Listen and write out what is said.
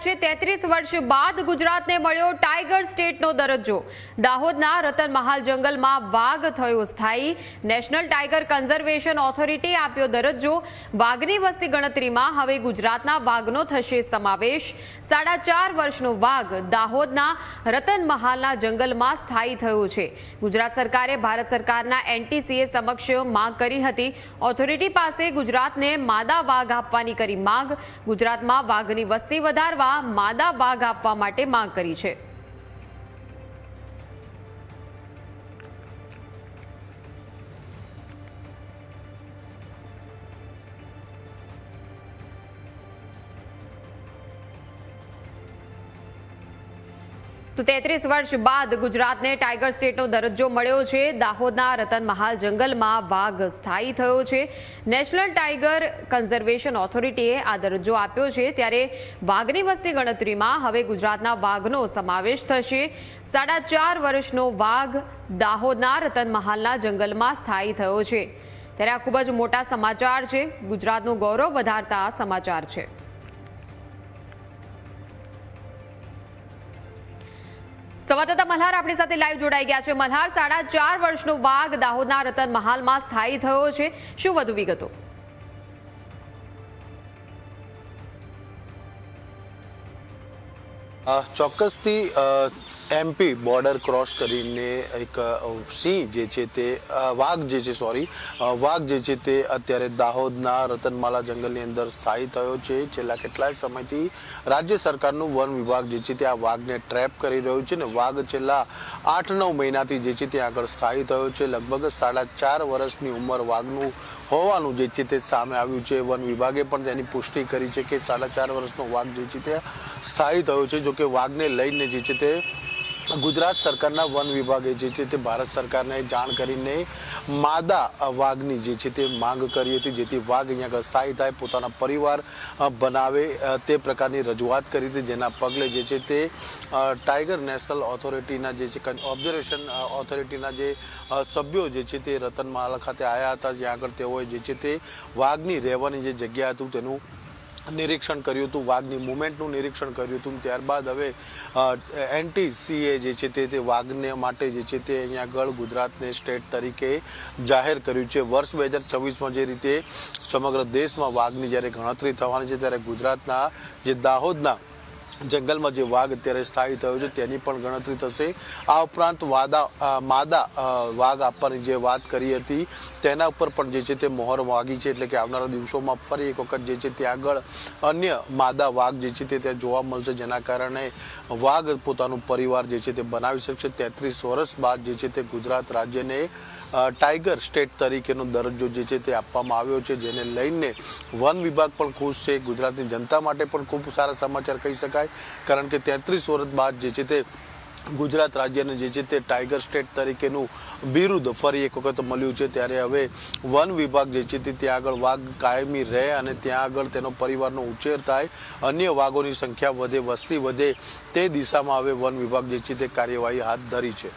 છે 33 વર્ષ બાદ ગુજરાતને મળ્યો ટાઈગર સ્ટેટનો દરજ્જો। દાહોદના રતન મહાલ જંગલમાં વાઘ થયો સ્થાયી। નેશનલ ટાઈગર કન્ઝર્વેશન ઓથોરિટીએ આપ્યો દરજ્જો। વાઘની વસ્તી ગણતરીમાં હવે ગુજરાતના વાઘનો થશે સમાવેશ। 4.5 વર્ષનો વાઘ દાહોદના રતન મહાલના જંગલમાં સ્થાયી થયો છે। ગુજરાત સરકારે ભારત સરકારના એનટીસીએ સમક્ષ માંગ કરી હતી। ઓથોરિટી પાસે ગુજરાતને માદા વાઘ આપવાની કરી માંગ। ગુજરાતમાં વાઘની વસ્તી વધારવા માદા વાઘ આપવા માટે માંગ કરી છે। તો 33 વર્ષ બાદ ગુજરાતને ટાઈગર સ્ટેટનો દરજ્જો મળ્યો છે। દાહોદના રતન મહાલ જંગલમાં વાઘ સ્થાયી થયો છે। નેશનલ ટાઈગર કન્ઝર્વેશન ઓથોરિટીએ આ દરજ્જો આપ્યો છે, ત્યારે વાઘની વસ્તી ગણતરીમાં હવે ગુજરાતના વાઘનો સમાવેશ થશે। 4.5 વર્ષનો વાઘ દાહોદના રતન મહાલના જંગલમાં સ્થાયી થયો છે, ત્યારે આ ખૂબ જ મોટા સમાચાર છે। ગુજરાતનું ગૌરવ વધારતા સમાચાર છે। સંવાદદાતા મલ્હાર આપણી સાથે લાઈવ જોડાઈ ગયા છે। મલ્હાર, 4.5 વર્ષનો વાઘ દાહોદના રતન મહાલમાં સ્થાયી થયો છે, શું વધુ વિગતો? ચોક્કસથી એમપી બોર્ડર ક્રોસ કરીને એક સિંહ જે છે તે વાઘ જે છે તે અત્યારે દાહોદના રતનમાલા જંગલની અંદર સ્થાયી થયો છે। છેલ્લા કેટલાય સમયથી રાજ્ય સરકારનું વન વિભાગ જે છે તે આ વાઘને ટ્રેપ કરી રહ્યું છે ને વાઘ છેલ્લા 8-9 મહિનાથી જે છે તે આગળ સ્થાયી થયો છે। લગભગ 4.5 વર્ષની ઉંમર વાઘનું હોવાનું જે છે તે સામે આવ્યું છે। વન વિભાગે પણ તેની પુષ્ટિ કરી છે કે 4.5 વર્ષનો વાઘ જે છે તે સ્થાયી થયો છે। જોકે વાઘને લઈને જે છે તે ગુજરાત સરકારના વન વિભાગે જે છે તે ભારત સરકારને જાણ કરીને માદા વાઘની જે છે તે માંગ કરી હતી, જેથી વાઘ અહીંયા આગળ સ્થાયી થાય, પોતાના પરિવાર બનાવે તે પ્રકારની રજૂઆત કરી હતી। જેના પગલે જે છે તે ટાઈગર નેશનલ ઓથોરિટીના જે છે ઓબ્ઝર્વેશન ઓથોરિટીના જે સભ્યો જે છે તે રતનમહાલ ખાતે આવ્યા હતા, જ્યાં આગળ તેઓએ જે છે તે વાઘની રહેવાની જે જગ્યા હતું તેનું નિરીક્ષણ કર્યું હતું, વાઘની મુવમેન્ટનું નિરીક્ષણ કર્યું હતું। ત્યારબાદ હવે એનટીસીએ જે છે તે વાઘને માટે જે છે તે અહીંયા આગળ ગુજરાતને સ્ટેટ તરીકે જાહેર કર્યું છે। વર્ષ 2026માં જે રીતે સમગ્ર દેશમાં વાઘની જ્યારે ગણતરી થવાની છે, ત્યારે ગુજરાતના જે દાહોદના જંગલમાં જે વાઘ અત્યારે સ્થાયી થયો છે તેની પણ ગણતરી થશે। આ ઉપરાંત માદા વાઘ આપવાની જે વાત કરી હતી તેના ઉપર પણ જે છે તે મોહર વાગી છે, એટલે કે આવનારા દિવસોમાં ફરી એક વખત જે છે તે આગળ અન્ય માદા વાઘ જે છે તે ત્યાં જોવા મળશે, જેના કારણે વાઘ પોતાનું પરિવાર જે છે તે બનાવી શકશે। 33 વર્ષ બાદ જે છે તે ગુજરાત રાજ્યને ટાઈગર સ્ટેટ તરીકેનો દરજ્જો જે છે તે આપવામાં આવ્યો છે, જેને લઈને વન વિભાગ પણ ખુશ છે। ગુજરાતની જનતા માટે પણ ખૂબ સારા સમાચાર કહી શકાય, કારણ કે 33 વર્ષ બાદ જે છે તે ગુજરાત રાજ્યને જે છે તે ટાઈગર સ્ટેટ તરીકેનું બિરુદ ફરી એક વખત મળ્યું છે। ત્યારે હવે વન વિભાગ જે છે તે ત્યાં આગળ વાઘ કાયમી રહે અને ત્યાં આગળ તેનો પરિવારનો ઉછેર થાય, અન્ય વાઘોની સંખ્યા વધે, વસ્તી વધે, તે દિશામાં હવે વન વિભાગ જે છે તે કાર્યવાહી હાથ ધરી છે।